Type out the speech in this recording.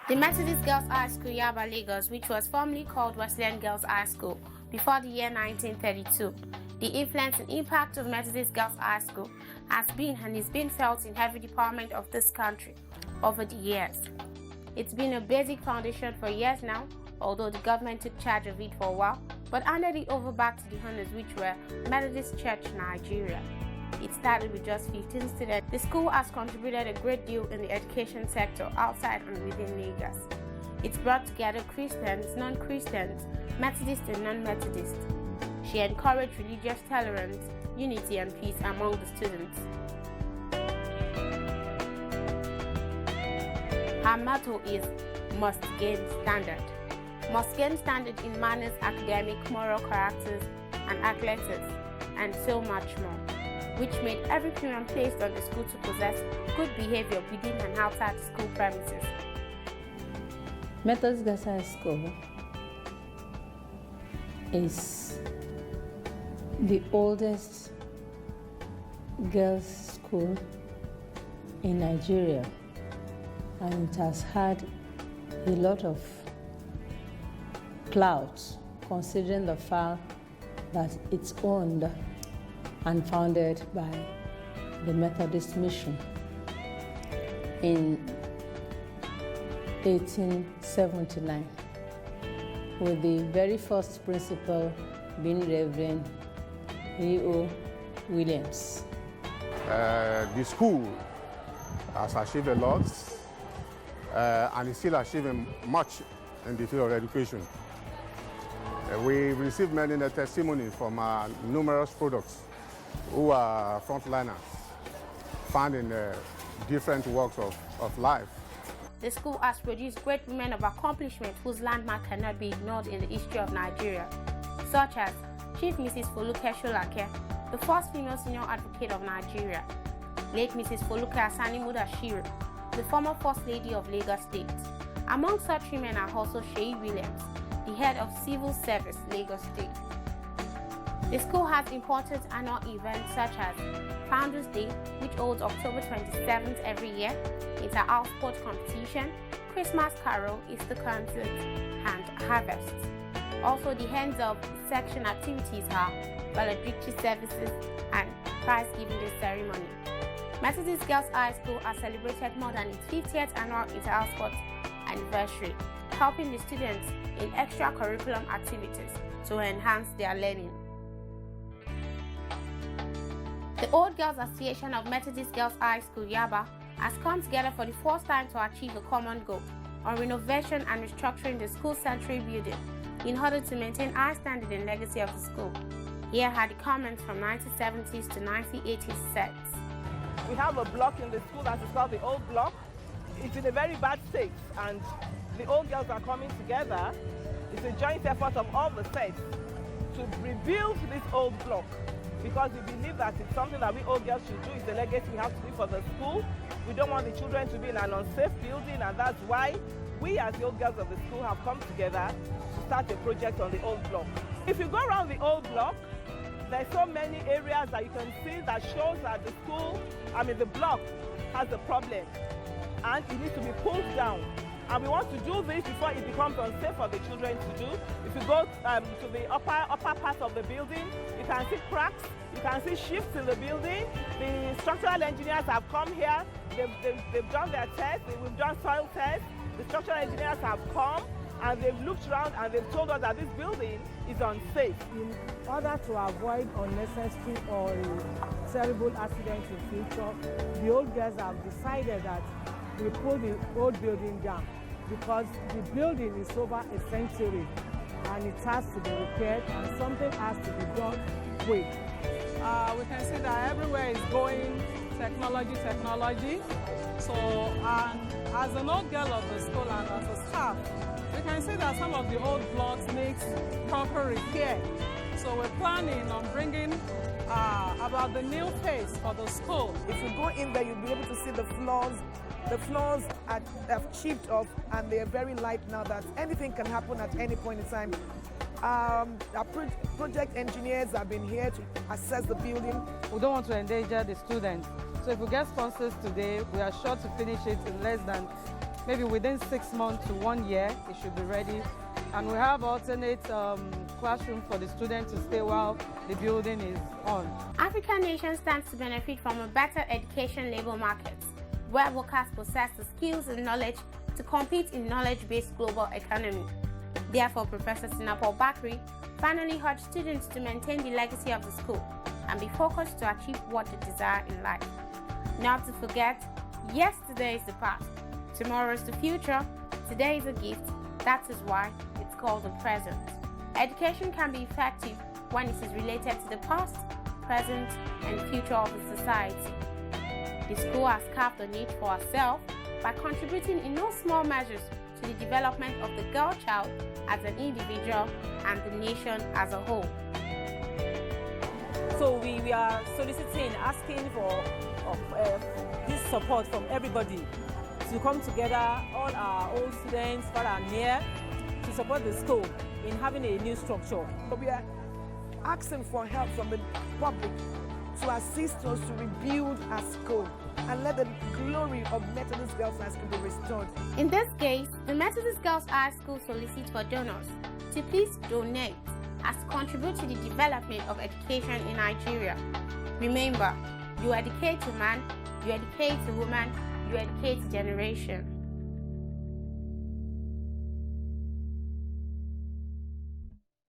The Methodist Girls High School, Yaba, Lagos, which was formerly called Wesleyan Girls High School before the year 1932. The influence and impact of Methodist Girls High School has been and is being felt in every department of this country over the years. It's been a basic foundation for years now, although the government took charge of it for a while, but handed it over back to the owners, which were Methodist Church Nigeria. It started with just 15 students. The school has contributed a great deal in the education sector outside and within Lagos. It's brought together Christians, non-Christians, Methodists and non-Methodists. She encouraged religious tolerance, unity and peace among the students. Her motto is must gain standard. Must gain standard in manners, academic, moral characters and athletics, and so much more, which made every premium placed on the school to possess good behavior within and outside the school premises. Methodist Girls High School is the oldest girls' school in Nigeria, and it has had a lot of clouds considering the fact that it's owned and founded by the Methodist Mission in 1879, with the very first principal being Reverend E.O. Williams. The school has achieved a lot and is still achieving much in the field of education. We received many testimonies from numerous products who are frontliners, found in different walks of life. The school has produced great women of accomplishment whose landmark cannot be ignored in the history of Nigeria, such as Chief Mrs. Foluke Sholake, the first female senior advocate of Nigeria, late Mrs. Foluke Asani Mudashiru, the former First Lady of Lagos State. Among such women are also Sheyi Williams, the head of Civil Service, Lagos State. The school has important annual events such as Founders Day, which holds October 27th every year, inter-house sport competition, Christmas carol, Easter concert, and harvest. Also, the ends of section activities are valedictory services and prize-giving day ceremony. Methodist Girls High School has celebrated more than its 50th annual inter-house sports anniversary, helping the students in extracurricular activities to enhance their learning. The Old Girls Association of Methodist Girls High School, Yaba, has come together for the first time to achieve a common goal on renovation and restructuring the school sanctuary building in order to maintain high standard and legacy of the school. Here are the comments from 1970s to 1980s sets. We have a block in the school that is called the Old Block. It's in a very bad state, and the old girls are coming together. It's a joint effort of all the sets to rebuild this old block, because we believe that it's something that we old girls should do. It's a legacy we have to do for the school. We don't want the children to be in an unsafe building, and that's why we as the old girls of the school have come together to start a project on the old block. If you go around the old block, there's so many areas that you can see that shows that the school, the block has a problem and it needs to be pulled down. And we want to do this before it becomes unsafe for the children to do. If you go to the upper part of the building, you can see cracks, you can see shifts in the building. The structural engineers have come here, they've done their tests, we've done soil tests. The structural engineers have come and they've looked around and they've told us that this building is unsafe. In order to avoid unnecessary or terrible accidents in future, the old girls have decided that we pull the old building down because the building is over a century and it has to be repaired and something has to be done quick. We can see that everywhere is going technology. So, and as an old girl of the school and as a staff, we can see that some of the old blocks needs proper repair. So we're planning on bringing about the new face for the school. If you go in there, you'll be able to see the floors. The floors have chipped off and they are very light now that anything can happen at any point in time. Our project engineers have been here to assess the building. We don't want to endanger the students. So if we get sponsors today, we are sure to finish it in less than maybe within 6 months to 1 year, it should be ready. And we have alternate classroom for the students to stay while the building is on. African nations stand to benefit from a better education labor market, where workers possess the skills and knowledge to compete in knowledge-based global economy. Therefore, Professor Sinapo Bakri finally urged students to maintain the legacy of the school and be focused to achieve what they desire in life. Not to forget, yesterday is the past, tomorrow is the future, today is a gift. That is why it's called the present. Education can be effective when it is related to the past, present, and future of the society. The school has carved the niche for herself by contributing in no small measures to the development of the girl child as an individual and the nation as a whole. So we are soliciting, asking for this support from everybody to come together, all our old students, far and near, to support the school in having a new structure. We are asking for help from the public to assist us to rebuild our school and let the glory of Methodist Girls High School be restored. In this case, the Methodist Girls High School solicits for donors to please donate as to contribute to the development of education in Nigeria. Remember, you educate a man, you educate a woman, you educate a generation.